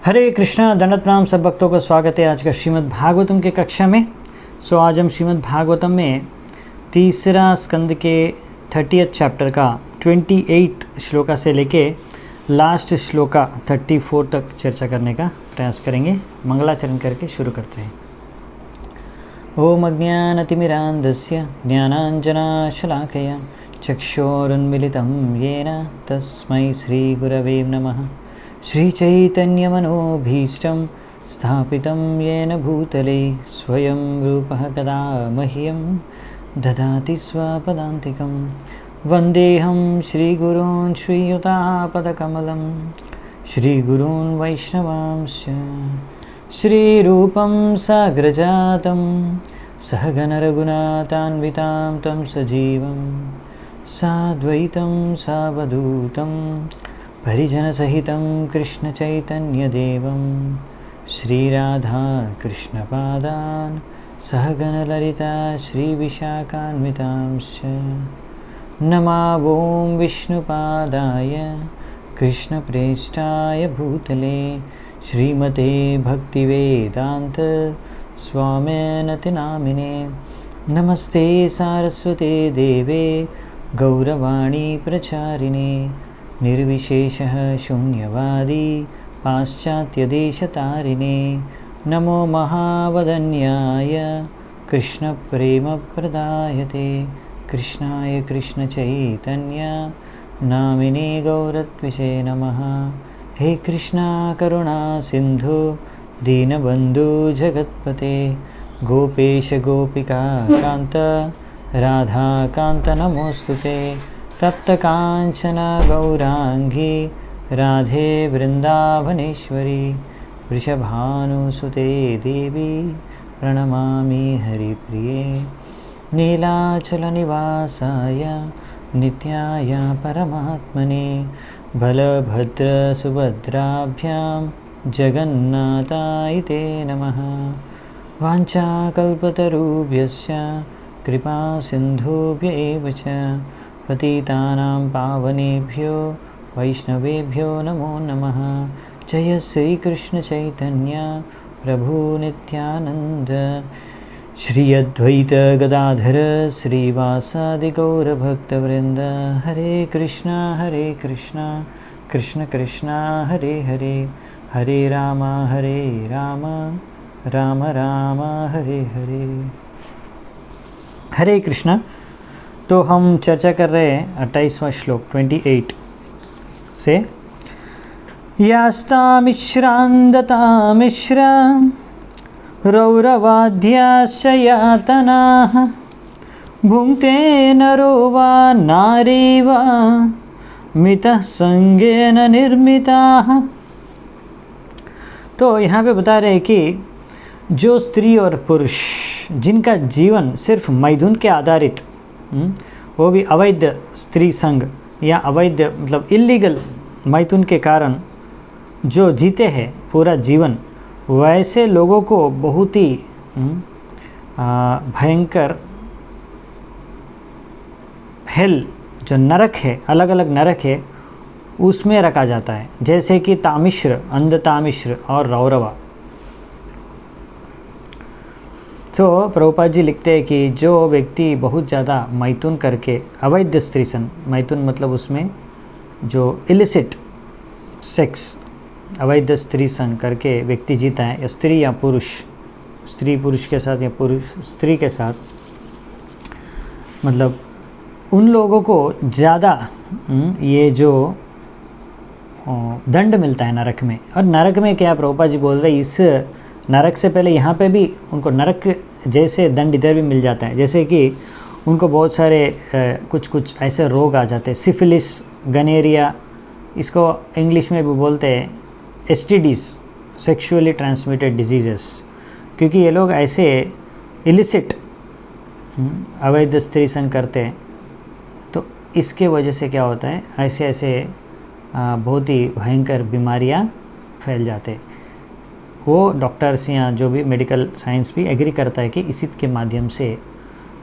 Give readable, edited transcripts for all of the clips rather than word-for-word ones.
हरे कृष्णा, दंडवत प्रणाम सब भक्तों का स्वागत है आज का श्रीमद् भागवतम के कक्षा में। आज हम श्रीमद् भागवतम में तीसरा स्कंद के 30th चैप्टर का 28 श्लोका से लेके लास्ट श्लोका 34 तक चर्चा करने का प्रयास करेंगे। मंगलाचरण करके शुरू करते हैं। ओम अज्ञानतिमिरान्धस्य ज्ञानाञ्जनशलाकया चक्षुरुन्मीलितं येन तस्मै श्रीगुरवे नमः। श्रीचैतन्यमनोभीष्टं स्थापितं येन भूतले स्वयं रूपः कदा मह्यं ददाति स्वपदान्तिकं। वन्देऽहं श्रीगुरून् श्रीयुतापदकमलं श्रीगुरून् वैष्णवांश्च। श्रीरूपं साग्रजातं सहगणरघुनाथान्वितां तं सजीवं साद्वैतं सावधूतं परिजनसहितं कृष्णचैतन्यदेवं श्रीराधा कृष्णपादान् सहगणललिता श्रीविशाखान्वितांश्च। नमो विष्णुपादाय कृष्णप्रेष्ठाय भूतले श्रीमते भक्तिवेदान्त स्वामिनति नामिने। नमस्ते सारस्वते देवे गौरवाणी प्रचारिणे निर्विशेषः शून्यवादी पाश्चात्यदेशतारिणे। नमो महावदन्याय कृष्णप्रेमप्रदायते कृष्णाय कृष्णचैतन्य नामिने गौरत्विषे नमः। हे कृष्णा करुणा सिन्धु दीनबन्धु जगत्पते गोपेश गोपिका कान्त राधाकान्त नमोऽस्तुते। तप्तकाञ्चन गौराङ्गी राधे वृन्दावनेश्वरी वृषभानुसुते देवी प्रणमामि हरिप्रिये। नीलाचलनिवासाय नित्याय परमात्मने बलभद्रसुभद्राभ्यां जगन्नाथाय ते नमः। वाञ्छाकल्पतरुभ्यश्च कृपासिन्धुभ्य एव च पतितानां पावनेभ्यो वैष्णवेभ्यो नमो नमः। जय श्रीकृष्ण चैतन्य प्रभु नित्यानंद श्री अद्वैत गदाधर श्रीवासादि गौरभक्तवृंद। हरे कृष्णा कृष्ण कृष्ण हरे हरे, हरे राम राम राम हरे हरे। हरे कृष्णा। तो हम चर्चा कर रहे हैं 28वां श्लोक 28 से। यास्तामिश्रान्दता मिश्र रौरवाद्याश्च यातनाः भुङ्क्ते नरो वा नारी वा मितः संगेन निर्मिताः। तो यहाँ पे बता रहे हैं कि जो स्त्री और पुरुष जिनका जीवन सिर्फ मैथुन के आधारित, वो भी अवैध स्त्री संग या अवैध मतलब इल्लीगल मैथुन के कारण जो जीते हैं पूरा जीवन, वैसे लोगों को बहुत ही भयंकर हेल जो नरक है, अलग अलग नरक है, उसमें रखा जाता है। जैसे कि तामिश्र, अंधतामिश्र और रौरवा। तो प्रभुपाद जी लिखते हैं कि जो व्यक्ति बहुत ज़्यादा मैथुन करके अवैध स्त्री संग, मैथुन मतलब उसमें जो इलिसिट सेक्स, अवैध स्त्री संग करके व्यक्ति जीता है, या स्त्री या पुरुष, स्त्री पुरुष के साथ या पुरुष स्त्री के साथ, मतलब उन लोगों को ज़्यादा ये जो दंड मिलता है नरक में। और नरक में क्या प्रभुपाद जी बोल रहे हैं, इस नरक से पहले यहाँ पे भी उनको नरक जैसे दंड इधर भी मिल जाता है। जैसे कि उनको बहुत सारे कुछ ऐसे रोग आ जाते हैं, सिफिलिस, गनेरिया, इसको इंग्लिश में भी बोलते हैं STDs, सेक्सुअली ट्रांसमिटेड डिजीज़ेस। क्योंकि ये लोग ऐसे इलिसिट अवैध स्त्री संग करते हैं, तो इसके वजह से क्या होता है, ऐसे बहुत ही भयंकर बीमारियां फैल जाते हैं। वो डॉक्टर्स या जो भी मेडिकल साइंस भी एग्री करता है कि इसी के माध्यम से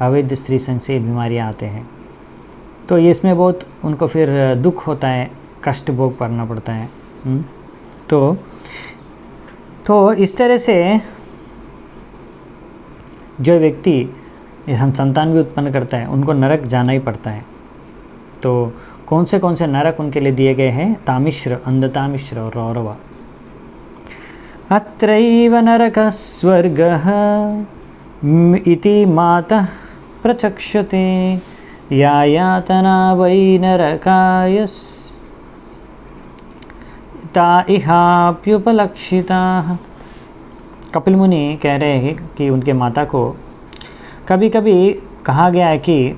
अवैध स्त्री संग से बीमारियां आते हैं। तो ये इसमें बहुत उनको फिर दुख होता है, कष्ट भोग करना पड़ता है। तो तो इस तरह से जो व्यक्ति संतान भी उत्पन्न करता है उनको नरक जाना ही पड़ता है। तो कौन से नरक उनके लिए दिए गए हैं? तामिश्र, अंधतामिश्र और रौरव। अत्रैव नरकः स्वर्गः इति मातः प्रचक्षते या यातना वै नरकायस् ता इहाप्युपलक्षिताः। कपिल मुनि कह रहे हैं कि उनके माता को कभी कभी कहा गया है कि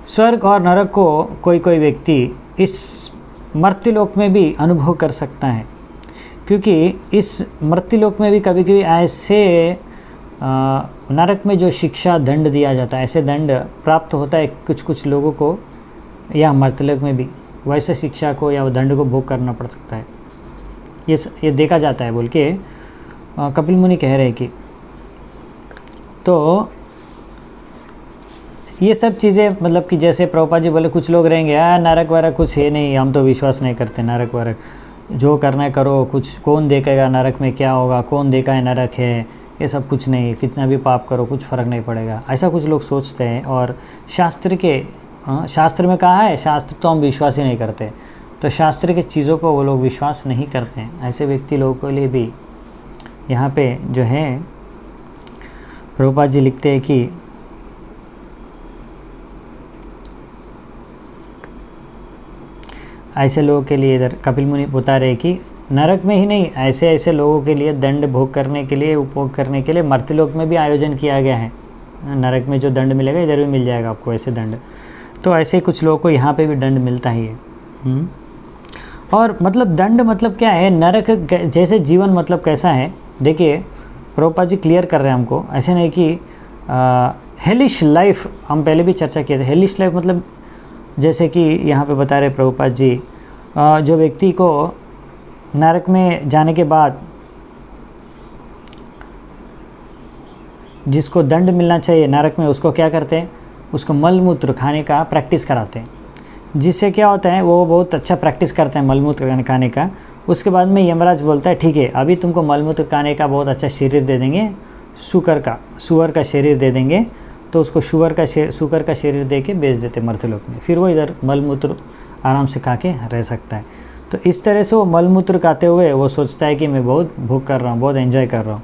स्वर्ग और नरक को कोई कोई व्यक्ति इस मर्त्यलोक में भी अनुभव कर सकता है, क्योंकि इस मर्त्यलोक में भी कभी कभी ऐसे नरक में जो शिक्षा दंड दिया जाता है, ऐसे दंड प्राप्त होता है कुछ कुछ लोगों को, या मर्त्यलोक में भी वैसे शिक्षा को या दंड को भोग करना पड़ सकता है। ये देखा जाता है बोल के कपिल मुनि कह रहे हैं कि तो ये सब चीज़ें मतलब कि जैसे प्रभुपाद जी बोले कुछ लोग रहेंगे नरक वरक कुछ है नहीं, हम तो विश्वास नहीं करते नरक वरक, जो करना है करो, कुछ कौन देखेगा नरक में क्या होगा, कौन देखा है नरक है, ये सब कुछ नहीं, कितना भी पाप करो कुछ फ़र्क नहीं पड़ेगा, ऐसा कुछ लोग सोचते हैं। और शास्त्र में कहा है, शास्त्र तो हम विश्वास ही नहीं करते, तो शास्त्र के चीज़ों को वो लोग विश्वास नहीं करते हैं। ऐसे व्यक्ति लोगों के लिए भी यहाँ पे जो है प्रभुपाद जी लिखते हैं कि ऐसे लोगों के लिए इधर कपिल मुनि बता रहे कि नरक में ही नहीं, ऐसे ऐसे लोगों के लिए दंड भोग करने के लिए, उपभोग करने के लिए मर्त्यलोक में भी आयोजन किया गया है। नरक में जो दंड मिलेगा इधर भी मिल जाएगा आपको ऐसे दंड। तो ऐसे कुछ लोगों को यहाँ पे भी दंड मिलता ही है। और मतलब दंड मतलब क्या है, नरक जैसे जीवन मतलब कैसा है, देखिए प्रभुपाद जी क्लियर कर रहे हैं हमको। ऐसे नहीं कि हेलिश लाइफ, हम पहले भी चर्चा किए थे, हेलिश लाइफ मतलब जैसे कि यहाँ पे बता रहे प्रभुपाद जी, जो व्यक्ति को नरक में जाने के बाद जिसको दंड मिलना चाहिए नरक में, उसको क्या करते हैं, उसको मल मूत्र खाने का प्रैक्टिस कराते हैं, जिससे क्या होता है वो बहुत अच्छा प्रैक्टिस करते हैं मल मूत्र खाने का। उसके बाद में यमराज बोलता है ठीक है अभी तुमको मल मूत्र खाने का बहुत अच्छा शरीर दे देंगे, सुअर का शरीर दे देंगे। तो उसको सुअर का शरीर दे के बेच देते मर्त्यलोक में, फिर वो इधर मल मूत्र आराम से खा के रह सकता है। तो इस तरह से वो मल मूत्र खाते हुए वो सोचता है कि मैं बहुत भूख कर रहा हूँ, बहुत एंजॉय कर रहा हूँ।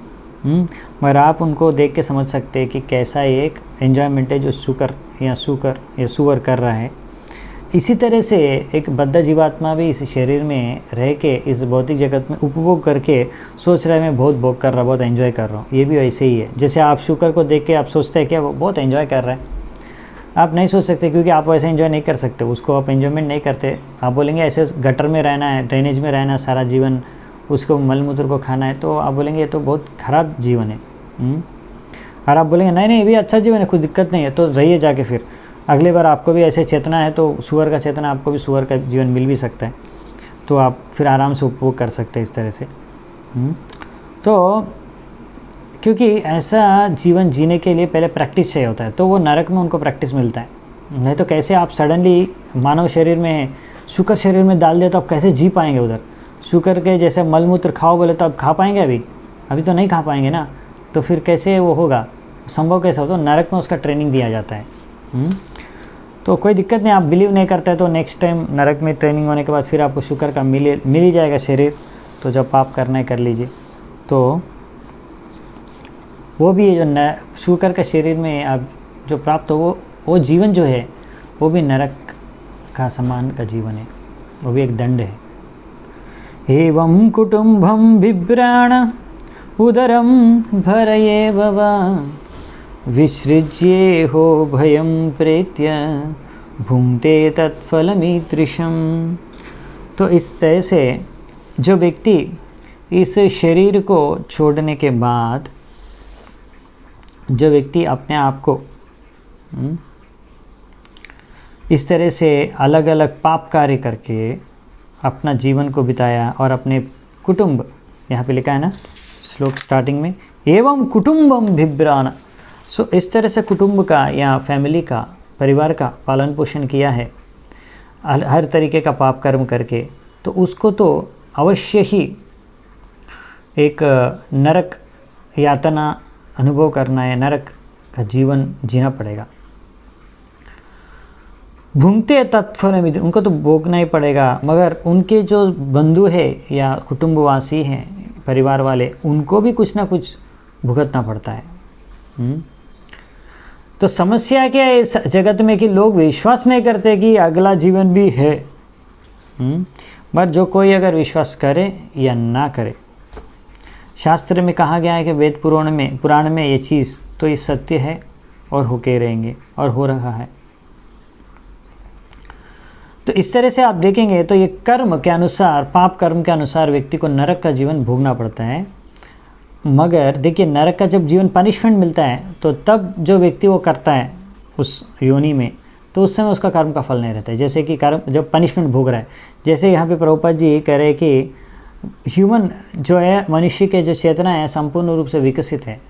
मगर आप उनको देख के समझ सकते हैं कि कैसा एक एन्जॉयमेंट है जो सुअर कर रहा है। इसी तरह से एक बद्ध जीवात्मा भी इस शरीर में रह के इस भौतिक जगत में उपभोग करके सोच रहा है मैं बहुत भोग कर रहा हूँ, बहुत एंजॉय कर रहा हूँ। ये भी वैसे ही है, जैसे आप शुकर को देख के आप सोचते हैं कि वो बहुत एंजॉय कर रहा है, आप नहीं सोच सकते क्योंकि आप वैसे एंजॉय नहीं कर सकते, उसको आप एंजॉयमेंट नहीं करते। आप बोलेंगे ऐसे गटर में रहना है, ड्रेनेज में रहना है सारा जीवन, उसको मल मूत्र को खाना है, तो आप बोलेंगे ये तो बहुत ख़राब जीवन है। और आप बोलेंगे नहीं ये भी अच्छा जीवन है, कुछ दिक्कत नहीं है, तो रहिए जाके, फिर अगली बार आपको भी ऐसे चेतना है तो सुअर का चेतना, आपको भी सुअर का जीवन मिल भी सकता है, तो आप फिर आराम से उपभोग कर सकते हैं इस तरह से। तो क्योंकि ऐसा जीवन जीने के लिए पहले प्रैक्टिस चाहिए होता है, तो वो नरक में उनको प्रैक्टिस मिलता है। नहीं तो कैसे आप सडनली मानव शरीर में शुकर शरीर में डाल दिया तो आप कैसे जी पाएंगे उधर। शुकर के जैसे मलमूत्र खाओ बोले तो आप खा पाएंगे, अभी तो नहीं खा पाएंगे ना, तो फिर कैसे वो होगा, संभव कैसे हो। तो नरक में उसका ट्रेनिंग दिया जाता है। तो कोई दिक्कत नहीं, आप बिलीव नहीं करते तो नेक्स्ट टाइम नरक में ट्रेनिंग होने के बाद फिर आपको शुक्र का मिल ही जाएगा शरीर, तो जब पाप करना है कर लीजिए। तो वो भी जो शुक्र का शरीर में आप जो प्राप्त हो वो जीवन जो है वो भी नरक का समान का जीवन है, वो भी एक दंड है। एवं कुटुंबम बिभ्राण उदरम भरये भवा विसृज्ये हो भयं प्रेत्य भुंक्ते तत्फलमीदृशम्। तो इस तरह से जो व्यक्ति इस शरीर को छोड़ने के बाद, जो व्यक्ति अपने आप को इस तरह से अलग अलग पाप कार्य करके अपना जीवन को बिताया और अपने कुटुंब, यहाँ पे लिखा है ना श्लोक स्टार्टिंग में, एवं कुटुंबम बिभ्राण, सो इस तरह से कुटुंब का या फैमिली का, परिवार का पालन पोषण किया है हर तरीके का पाप कर्म करके, तो उसको तो अवश्य ही एक नरक यातना अनुभव करना है, नरक का जीवन जीना पड़ेगा। भूंगते तत्फल, उनको तो भोगना ही पड़ेगा, मगर उनके जो बंधु है या कुटुंबवासी हैं, परिवार वाले, उनको भी कुछ ना कुछ भुगतना पड़ता है। तो समस्या क्या है इस जगत में कि लोग विश्वास नहीं करते कि अगला जीवन भी है। पर जो कोई अगर विश्वास करे या ना करे, शास्त्र में कहा गया है कि वेद पुराण में ये चीज़ तो ये सत्य है और होके रहेंगे और हो रहा है। तो इस तरह से आप देखेंगे तो ये कर्म के अनुसार, पाप कर्म के अनुसार व्यक्ति को नरक का जीवन भोगना पड़ता है। मगर देखिए, नरक का जब जीवन पनिशमेंट मिलता है तो तब जो व्यक्ति वो करता है उस योनि में, तो उस समय उसका कर्म का फल नहीं रहता है। जैसे कि कर्म जब पनिशमेंट भोग रहा है, जैसे यहाँ पे प्रभुपाद जी कह रहे हैं कि ह्यूमन जो है, मनुष्य के जो चेतना है संपूर्ण रूप से विकसित है।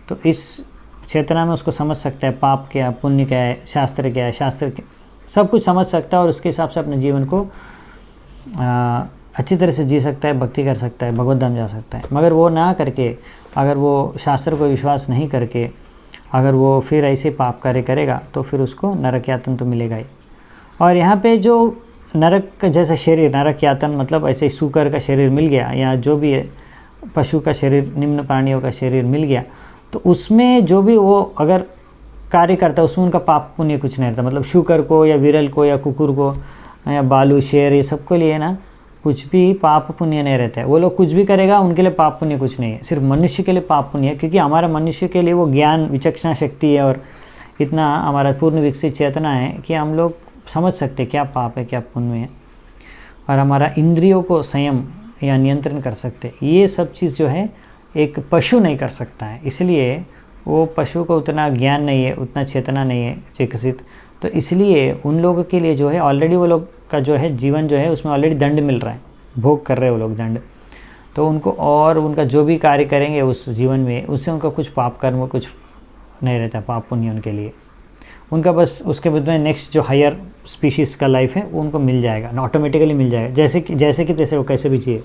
तो इस चेतना में उसको समझ सकता है पाप क्या, पुण्य क्या है, शास्त्र क्या है, शास्त्र सब कुछ समझ सकता है और उसके हिसाब से अपने जीवन को अच्छी तरह से जी सकता है, भक्ति कर सकता है, भगवत धाम जा सकता है। मगर वो ना करके, अगर वो शास्त्र को विश्वास नहीं करके अगर वो फिर ऐसे पाप कार्य करेगा तो फिर उसको नरक यातन तो मिलेगा ही। और यहाँ पे जो नरक का जैसा शरीर, नरक यातन मतलब ऐसे सूकर का शरीर मिल गया या जो भी है पशु का शरीर, निम्न प्राणियों का शरीर मिल गया, तो उसमें जो भी वो अगर कार्य करता है उसमें उनका पाप पुण्य कुछ नहीं रहता। मतलब शुकर को या विरल को या कुकुर को या बालू, शेर, ये सबके लिए ना कुछ भी पाप पुण्य नहीं रहता है। वो लोग कुछ भी करेगा उनके लिए पाप पुण्य कुछ नहीं है, सिर्फ मनुष्य के लिए पाप पुण्य है। क्योंकि हमारा मनुष्य के लिए वो ज्ञान विचक्षणा शक्ति है और इतना हमारा पूर्ण विकसित चेतना है कि हम लोग समझ सकते हैं क्या पाप है क्या पुण्य है, और हमारा इंद्रियों को संयम या नियंत्रण कर सकते। ये सब चीज़ जो है एक पशु नहीं कर सकता है, इसलिए वो पशु को उतना ज्ञान नहीं है, उतना चेतना नहीं है विकसित। तो इसलिए उन लोगों के लिए जो है ऑलरेडी वो लोग का जो है जीवन जो है उसमें ऑलरेडी दंड मिल रहा है, भोग कर रहे हैं वो लोग दंड। तो उनको और उनका जो भी कार्य करेंगे उस जीवन में, उससे उनका कुछ पाप कर्म कुछ नहीं रहता, पाप पुण्य उनके लिए। उनका बस उसके बाद में नेक्स्ट जो हायर स्पीशीज़ का लाइफ है वो उनको मिल जाएगा, ऑटोमेटिकली मिल जाएगा, जैसे कि तैसे वो कैसे भी जिए।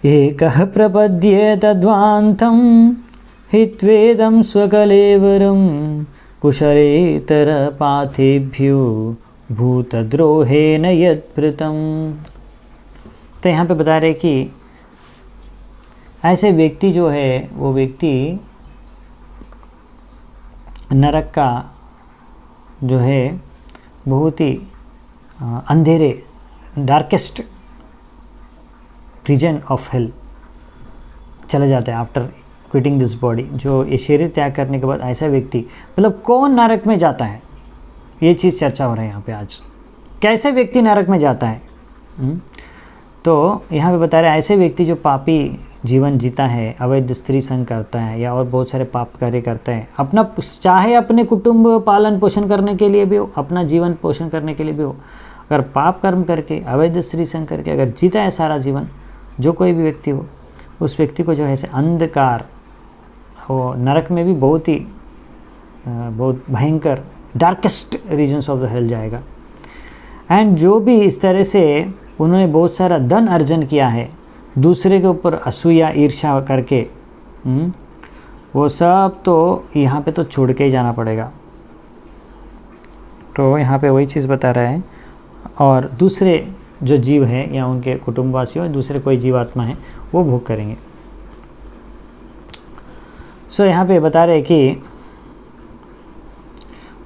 एकः प्रपद्ये तद्वान्तं हित्वेदं स्वकलेवरं कुशलेतर पाथेभ्यो भूतद्रोहेण यत्कृतं। तो यहाँ पे बता रहे कि ऐसे व्यक्ति जो है वो व्यक्ति नरक का जो है बहुत ही अंधेरे, डार्केस्ट रीजन ऑफ हेल चला जाता है आफ्टर क्विटिंग दिस बॉडी। जो ये शरीर त्याग करने के बाद ऐसा व्यक्ति, मतलब कौन नरक में जाता है, ये चीज़ चर्चा हो रहा है यहाँ पे आज। कैसे व्यक्ति नरक में जाता है? तो यहाँ पे बता रहे हैं ऐसे व्यक्ति जो पापी जीवन जीता है, अवैध स्त्री संग करता है या और बहुत सारे पाप कार्य करता है, अपना चाहे अपने कुटुंब पालन पोषण करने के लिए भी हो, अपना जीवन पोषण करने के लिए भी हो, अगर पाप कर्म करके अवैध स्त्री संग करके अगर जीता है सारा जीवन, जो कोई भी व्यक्ति हो, उस व्यक्ति को जो है ऐसे अंधकार, वो नरक में भी बहुत भयंकर darkest regions of the hell जाएगा। एंड जो भी इस तरह से उन्होंने बहुत सारा धन अर्जन किया है, दूसरे के ऊपर असूया ईर्ष्या करके, वो सब तो यहाँ पे तो छोड़ के ही जाना पड़ेगा। तो यहाँ पे वही चीज़ बता रहा है। और दूसरे जो जीव है या उनके कुटुंबवासी हो, दूसरे कोई जीवात्मा है, वो भोग करेंगे। सो यहाँ पे बता रहे कि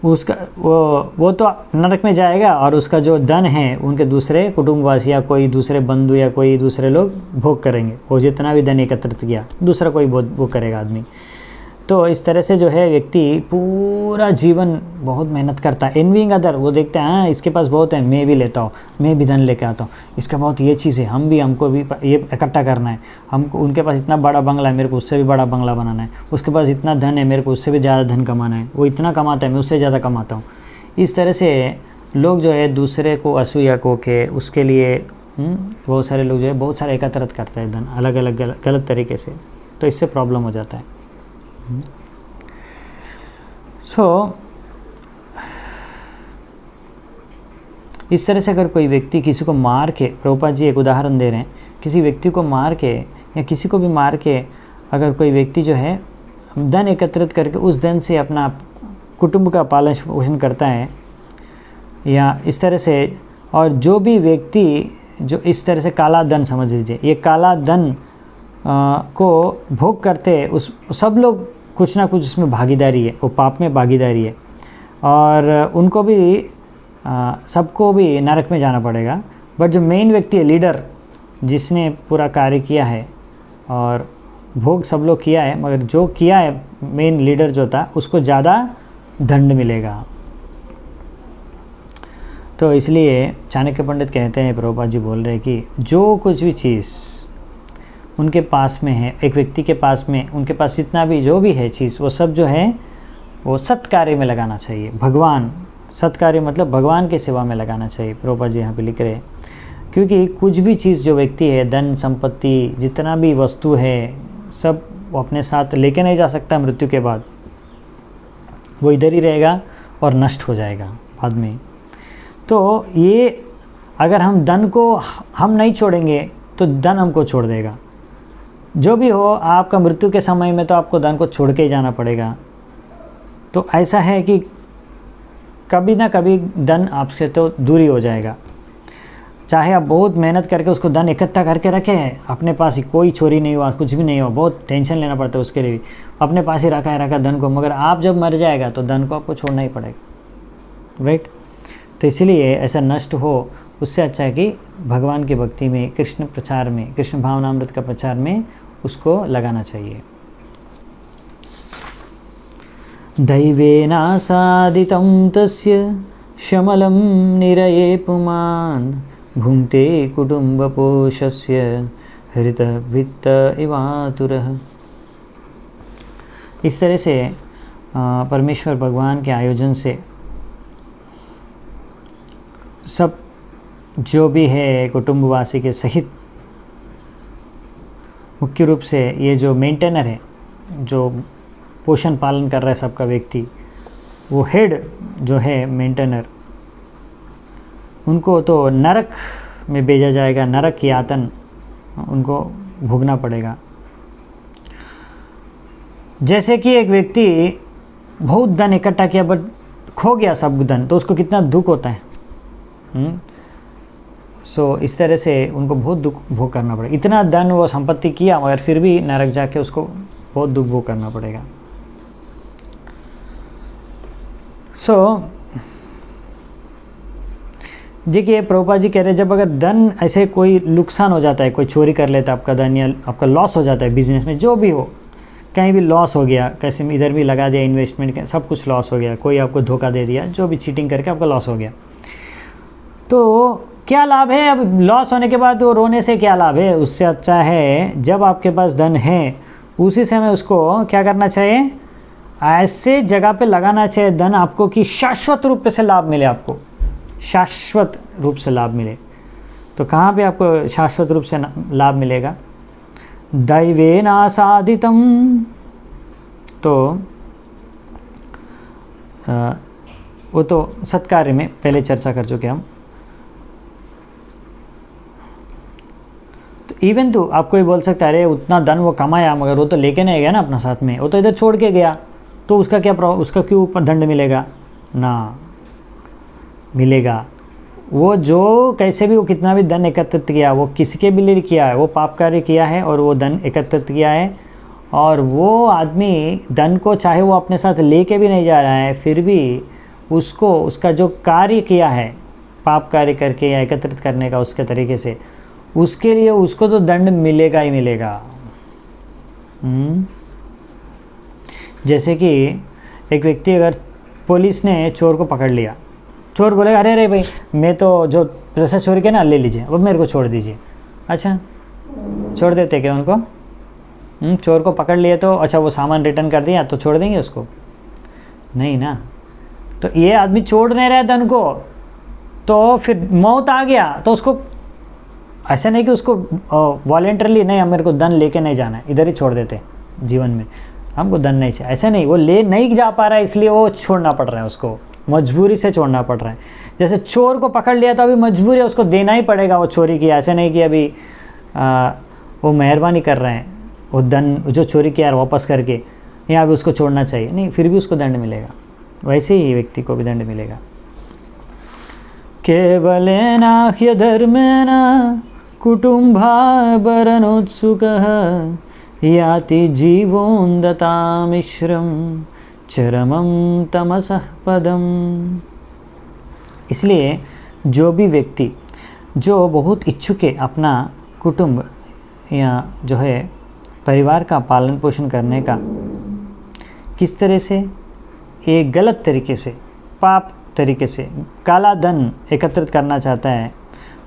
उसका वो तो नरक में जाएगा और उसका जो धन है उनके दूसरे कुटुंबवासी या कोई दूसरे बंधु या कोई दूसरे लोग भोग करेंगे। वो जितना भी धन एकत्रित किया दूसरा कोई वो करेगा आदमी। तो इस तरह से जो है व्यक्ति पूरा जीवन बहुत मेहनत करता है, एनविंग अदर, वो देखते हैं हाँ इसके पास बहुत है, मैं भी लेता हूँ, मैं भी धन लेके आता हूँ, इसका बहुत ये चीज़ है, हमको भी ये इकट्ठा करना है, हमको उनके पास इतना बड़ा बंगला है, मेरे को उससे भी बड़ा बंगला बनाना है, उसके पास इतना धन है, मेरे को उससे भी ज़्यादा धन कमाना है, वो इतना कमाता है, मैं उससे ज़्यादा कमाता हूँ। इस तरह से लोग जो है दूसरे को असूया को के उसके लिए बहुत सारे लोग जो है बहुत सारे एकत्रित करते हैं धन अलग अलग गलत तरीके से, तो इससे प्रॉब्लम हो जाता है। इस तरह से अगर कोई व्यक्ति किसी को मार के, प्रभुपाद जी एक उदाहरण दे रहे हैं, किसी व्यक्ति को मार के या किसी को भी मार के अगर कोई व्यक्ति जो है धन एकत्रित करके उस धन से अपना कुटुंब का पालन पोषण करता है या इस तरह से, और जो भी व्यक्ति जो इस तरह से काला धन समझ लीजिए, ये काला धन को भोग करते उस सब लोग कुछ ना कुछ उसमें भागीदारी है, वो पाप में भागीदारी है और उनको भी सबको भी नरक में जाना पड़ेगा। बट जो मेन व्यक्ति है, लीडर, जिसने पूरा कार्य किया है और भोग सब लोग किया है, मगर जो किया है मेन लीडर जो था उसको ज़्यादा दंड मिलेगा। तो इसलिए चाणक्य पंडित कहते हैं, प्रभुपाद जी बोल रहे हैं कि जो कुछ भी चीज़ उनके पास में है, एक व्यक्ति के पास में, उनके पास जितना भी जो भी है चीज़, वो सब जो है वो सत्कार्य में लगाना चाहिए। भगवान, सत्कार्य मतलब भगवान के सेवा में लगाना चाहिए, प्रभुपाद जी यहाँ पे लिख रहे हैं। क्योंकि कुछ भी चीज़ जो व्यक्ति है, धन संपत्ति जितना भी वस्तु है, सब वो अपने साथ लेके नहीं जा सकता मृत्यु के बाद, वो इधर ही रहेगा और नष्ट हो जाएगा बाद में। तो ये अगर हम धन को हम नहीं छोड़ेंगे तो धन हमको छोड़ देगा। जो भी हो, आपका मृत्यु के समय में तो आपको धन को छोड़ के ही जाना पड़ेगा। तो ऐसा है कि कभी ना कभी धन आपसे तो दूरी हो जाएगा। चाहे आप बहुत मेहनत करके उसको धन इकट्ठा करके रखे हैं अपने पास ही, कोई चोरी नहीं हुआ, कुछ भी नहीं हुआ, बहुत टेंशन लेना पड़ता है उसके लिए भी, अपने पास ही रखा धन को, मगर आप जब मर जाएगा तो धन को आपको छोड़ना ही पड़ेगा, राइट। तो इसलिए ऐसा नष्ट हो, उससे अच्छा है कि भगवान की भक्ति में, कृष्ण प्रचार में, कृष्ण भावनामृत का प्रचार में उसको लगाना चाहिए। दैवेनासादितं तस्य शमलं निरये पुमान् भुङ्क्ते कुटुम्बपोषस्य हृतवित्त इवातुरः। इस तरह से परमेश्वर भगवान के आयोजन से सब जो भी है कुटुंबवासी के सहित, मुख्य रूप से ये जो मेंटेनर है, जो पोषण पालन कर रहा है सबका व्यक्ति, वो हेड जो है मेंटेनर, उनको तो नरक में भेजा जाएगा, नरक की यातन उनको भोगना पड़ेगा। जैसे कि एक व्यक्ति बहुत धन इकट्ठा किया बट खो गया सब धन, तो उसको कितना दुख होता है। सो इस तरह से उनको बहुत दुख भोग करना पड़ेगा। इतना धन वो संपत्ति किया मगर फिर भी नरक जाके उसको बहुत दुख भोग करना पड़ेगा। देखिए प्रभुपाद जी कह रहे हैं, जब अगर धन ऐसे कोई नुकसान हो जाता है, कोई चोरी कर लेता है आपका धन, या आपका लॉस हो जाता है बिजनेस में, जो भी हो, कहीं भी लॉस हो गया, कैसे में इधर भी लगा दिया इन्वेस्टमेंट, सब कुछ लॉस हो गया, कोई आपको धोखा दे दिया, जो भी चीटिंग करके आपका लॉस हो गया, तो क्या लाभ है? अब लॉस होने के बाद वो रोने से क्या लाभ है? उससे अच्छा है जब आपके पास धन है उसी समय उसको क्या करना चाहिए, ऐसे जगह पे लगाना चाहिए धन आपको कि शाश्वत रूप से लाभ मिले, आपको शाश्वत रूप से लाभ मिले। तो कहाँ पे आपको शाश्वत रूप से लाभ मिलेगा? दैवेनासादितं, तो वो तो सत्कार्य में पहले चर्चा कर चुके हम। तो इवन तो आपको ही बोल सकता है, अरे उतना धन वो कमाया मगर वो तो लेके नहीं गया ना अपना साथ में, वो तो इधर छोड़ के गया, तो उसका क्या उसका क्यों ऊपर दंड मिलेगा? ना मिलेगा। वो जो कैसे भी वो कितना भी धन एकत्रित किया, वो किसके भी लिए किया है, वो पाप कार्य किया है और वो धन एकत्रित किया है, और वो आदमी धन को चाहे वो अपने साथ लेके भी नहीं जा रहा है, फिर भी उसको उसका जो कार्य किया है पाप कार्य करके या एकत्रित करने का उसके तरीके से, उसके लिए उसको तो दंड मिलेगा ही मिलेगा। जैसे कि एक व्यक्ति, अगर पुलिस ने चोर को पकड़ लिया, चोर बोलेगा अरे अरे भाई मैं तो जो पैसा चोरी किया ना ले लीजिए, अब मेरे को छोड़ दीजिए। अच्छा छोड़ देते क्या उनको? चोर को पकड़ लिए तो अच्छा वो सामान रिटर्न कर दिया तो छोड़ देंगे उसको? नहीं ना। तो ये आदमी छोड़ नहीं रहा धन को, तो फिर मौत आ गया तो उसको ऐसा नहीं कि उसको वॉलेंटरली नहीं मेरे को धन लेके नहीं जाना है, इधर ही छोड़ देते जीवन में, हमको धन नहीं चाहिए, ऐसा नहीं, वो ले नहीं जा पा रहा है इसलिए वो छोड़ना पड़ रहा है, उसको मजबूरी से छोड़ना पड़ रहा है। जैसे चोर को पकड़ लिया तो अभी मजबूर है, उसको देना ही पड़ेगा वो चोरी की, ऐसे नहीं कि अभी वो मेहरबानी कर रहे हैं, वो धन जो चोरी किया वापस करके या अभी उसको छोड़ना चाहिए, नहीं, फिर भी उसको दंड मिलेगा। वैसे ही व्यक्ति को भी दंड मिलेगा। केवलेना ह्यधर्मेण कुटुम्भाभरणोत्सुकः याति जीवोन्दतामिश्रं चरमं तमसः पदम्। इसलिए जो भी व्यक्ति जो बहुत इच्छुक है अपना कुटुंब या जो है परिवार का पालन पोषण करने का, किस तरह से, एक गलत तरीके से, पाप तरीके से काला धन एकत्रित करना चाहता है,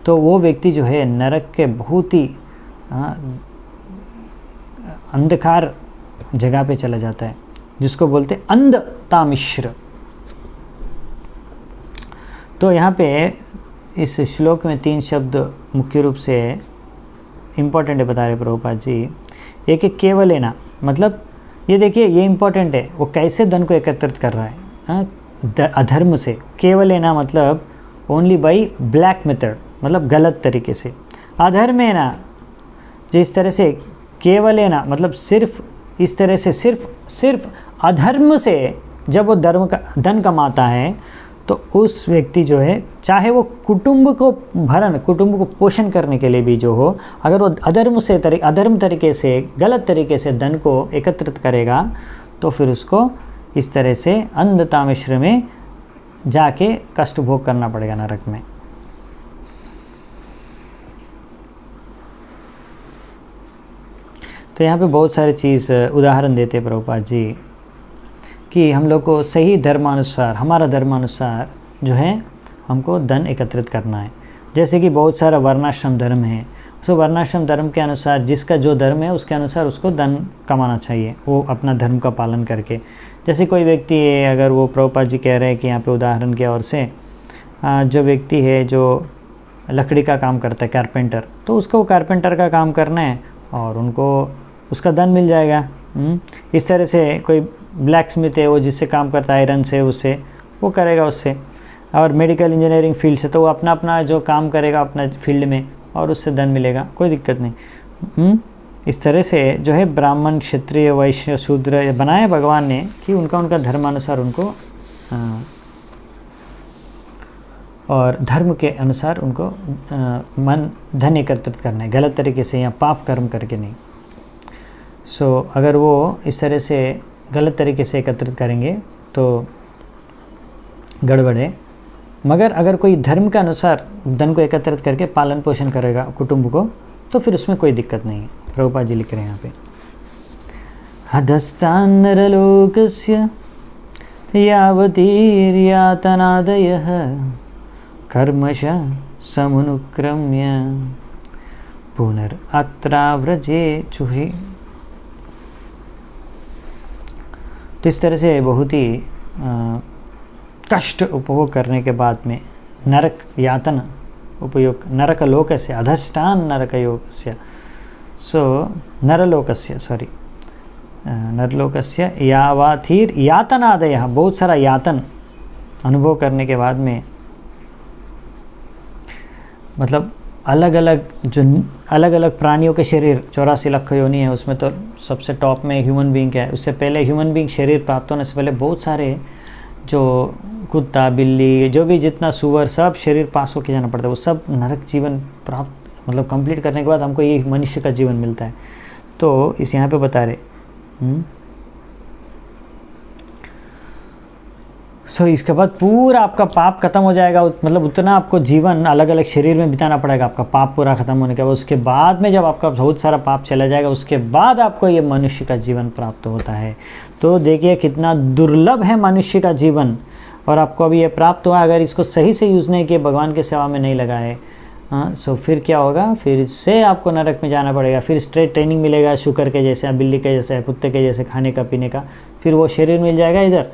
तो वो व्यक्ति जो है नरक के बहुत ही अंधकार जगह पे चला जाता है, जिसको बोलते हैं अंधता मिश्र। तो यहाँ पे इस श्लोक में 3 शब्द मुख्य रूप से इम्पोर्टेंट है, बता रहे प्रभुपाद जी। एक है केवलेना, मतलब ये देखिए ये इम्पोर्टेंट है, वो कैसे धन को एकत्रित कर रहा है, अधर्म से। केवलेना मतलब ओनली बाई ब्लैक मेथड, मतलब गलत तरीके से। अधर्मेना जिस तरह से, केवलेना मतलब सिर्फ इस तरह से, सिर्फ अधर्म से जब वो धन कमाता है, तो उस व्यक्ति जो है, चाहे वो कुटुंब को भरण, कुटुंब को पोषण करने के लिए भी जो हो, अगर वो अधर्म तरीके से, गलत तरीके से धन को एकत्रित करेगा, तो फिर उसको इस तरह से अंधता मिश्र में जाके कष्ट भोग करना पड़ेगा नरक में। तो यहाँ पे बहुत सारे चीज़ उदाहरण देते हैं प्रभुपाद जी कि हम लोग को सही धर्मानुसार, हमारा धर्मानुसार जो है हमको धन एकत्रित करना है। जैसे कि बहुत सारा वर्णाश्रम धर्म है, उस वर्णाश्रम धर्म के अनुसार जिसका जो धर्म है उसके अनुसार उसको धन कमाना चाहिए, वो अपना धर्म का पालन करके। जैसे कोई व्यक्ति है, अगर वो प्रभुपाद जी कह रहे हैं कि यहाँ पे उदाहरण के ओर से जो व्यक्ति है जो लकड़ी का काम करता है, कारपेंटर, तो उसको कारपेंटर का काम करना है और उनको उसका धन मिल जाएगा। इस तरह से कोई ब्लैक स्मिथ है, वो जिससे काम करता है आयरन से, उससे वो करेगा उससे। और मेडिकल इंजीनियरिंग फील्ड से, तो वो अपना अपना जो काम करेगा अपना फील्ड में और उससे धन मिलेगा, कोई दिक्कत नहीं। इस तरह से जो है ब्राह्मण, क्षत्रिय, वैश्य, शूद्र बनाया भगवान ने कि उनका धर्मानुसार उनको और धर्म के अनुसार उनको मन धन एकत्रित करना है, गलत तरीके से या पाप कर्म करके नहीं। अगर वो इस तरह से गलत तरीके से एकत्रित करेंगे तो गड़बड़ है। मगर अगर कोई धर्म के अनुसार धन को एकत्रित करके पालन पोषण करेगा कुटुंब को, तो फिर उसमें कोई दिक्कत नहीं है। प्रभुपाद जी लिख रहे हैं यहाँ पे, हदस्तान्नरलोकस्य यावतीर्यातनादयः कर्मश समुनुक्रम्य पुनरत्राव्रजे चुहि। तो इस तरह से बहुत ही कष्ट उपभोग करने के बाद में नरक यातना उपयोग, नरक लोकस्य, अधष्टान नरक योगस्य, नरलोकस्य यावाथीर यातनादयः, बहुत सारा यातन अनुभव करने के बाद में, मतलब अलग अलग प्राणियों के शरीर, 84 लाख योनि है, उसमें तो सबसे टॉप में ह्यूमन बीइंग है। उससे पहले ह्यूमन बीइंग शरीर प्राप्त होने से पहले बहुत सारे जो कुत्ता, बिल्ली, जो भी जितना सुअर, सब शरीर पास होके जाना पड़ता है। वो सब नरक जीवन प्राप्त, मतलब कंप्लीट करने के बाद हमको ये मनुष्य का जीवन मिलता है। तो इस यहाँ पे बता रहे इसके बाद पूरा आपका पाप खत्म हो जाएगा, मतलब उतना आपको जीवन अलग अलग शरीर में बिताना पड़ेगा आपका पाप पूरा खत्म होने के बाद। उसके बाद में जब आपका बहुत सारा पाप चला जाएगा, उसके बाद आपको ये मनुष्य का जीवन प्राप्त होता है। तो देखिए कितना दुर्लभ है मनुष्य का जीवन, और आपको अभी ये प्राप्त हुआ, अगर इसको सही से यूज़ नहीं किए, भगवान की सेवा में नहीं लगाए, फिर क्या होगा, फिर इससे आपको नरक में जाना पड़ेगा। फिर स्ट्रेट ट्रेनिंग मिलेगा, शुकर के जैसे, बिल्ली के जैसे, कुत्ते के जैसे, खाने का पीने का, फिर वो शरीर मिल जाएगा इधर,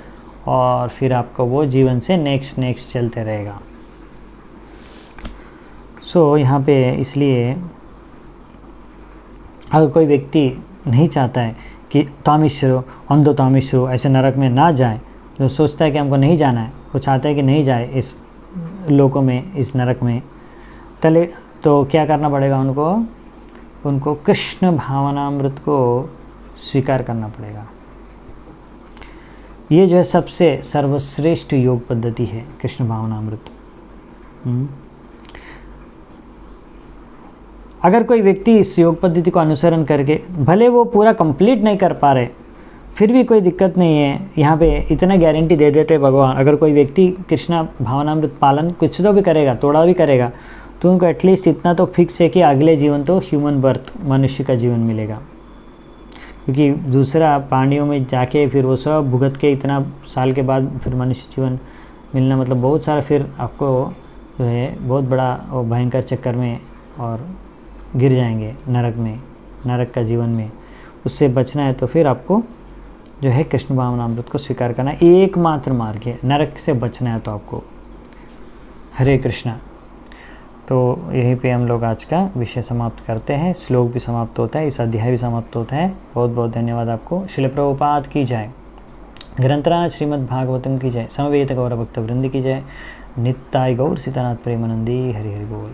और फिर आपको वो जीवन से नेक्स्ट चलते रहेगा। यहाँ पे इसलिए अगर कोई व्यक्ति नहीं चाहता है कि तामिश्रो, अंधो तामिश्रो ऐसे नरक में ना जाए, जो सोचता है कि हमको नहीं जाना है, वो चाहता है कि नहीं जाए इस लोकों में, इस नरक में तले, तो क्या करना पड़ेगा उनको कृष्ण भावनामृत को स्वीकार करना पड़ेगा। ये जो है सबसे सर्वश्रेष्ठ योग पद्धति है कृष्ण भावनामृत। अगर कोई व्यक्ति इस योग पद्धति को अनुसरण करके, भले वो पूरा कंप्लीट नहीं कर पा रहे, फिर भी कोई दिक्कत नहीं है। यहाँ पे इतना गारंटी दे देते भगवान, अगर कोई व्यक्ति कृष्णा भावनामृत पालन कुछ तो भी करेगा, थोड़ा भी करेगा, तो उनको एटलीस्ट इतना तो फिक्स है कि अगले जीवन तो ह्यूमन बर्थ, मनुष्य का जीवन मिलेगा। क्योंकि दूसरा पांडियों में जाके फिर वो सब भुगत के इतना साल के बाद फिर मनुष्य जीवन मिलना, मतलब बहुत सारा फिर आपको जो है बहुत बड़ा वो भयंकर चक्कर में और गिर जाएंगे नरक में, नरक का जीवन में। उससे बचना है तो फिर आपको जो है कृष्ण भावनामृत को स्वीकार करना एकमात्र मार्ग है, नरक से बचना है तो आपको। हरे कृष्णा। तो यहीं पे हम लोग आज का विषय समाप्त करते हैं, श्लोक भी समाप्त होता है, इस अध्याय भी समाप्त होता है। बहुत बहुत धन्यवाद आपको। श्रील प्रभुपाद की जय, ग्रंथराज श्रीमद् भागवतम की जय, समवेत गौर भक्त वृंद की जय, नित्याय गौर सीतानाथ प्रेमानंदी। हरि हरि बोल।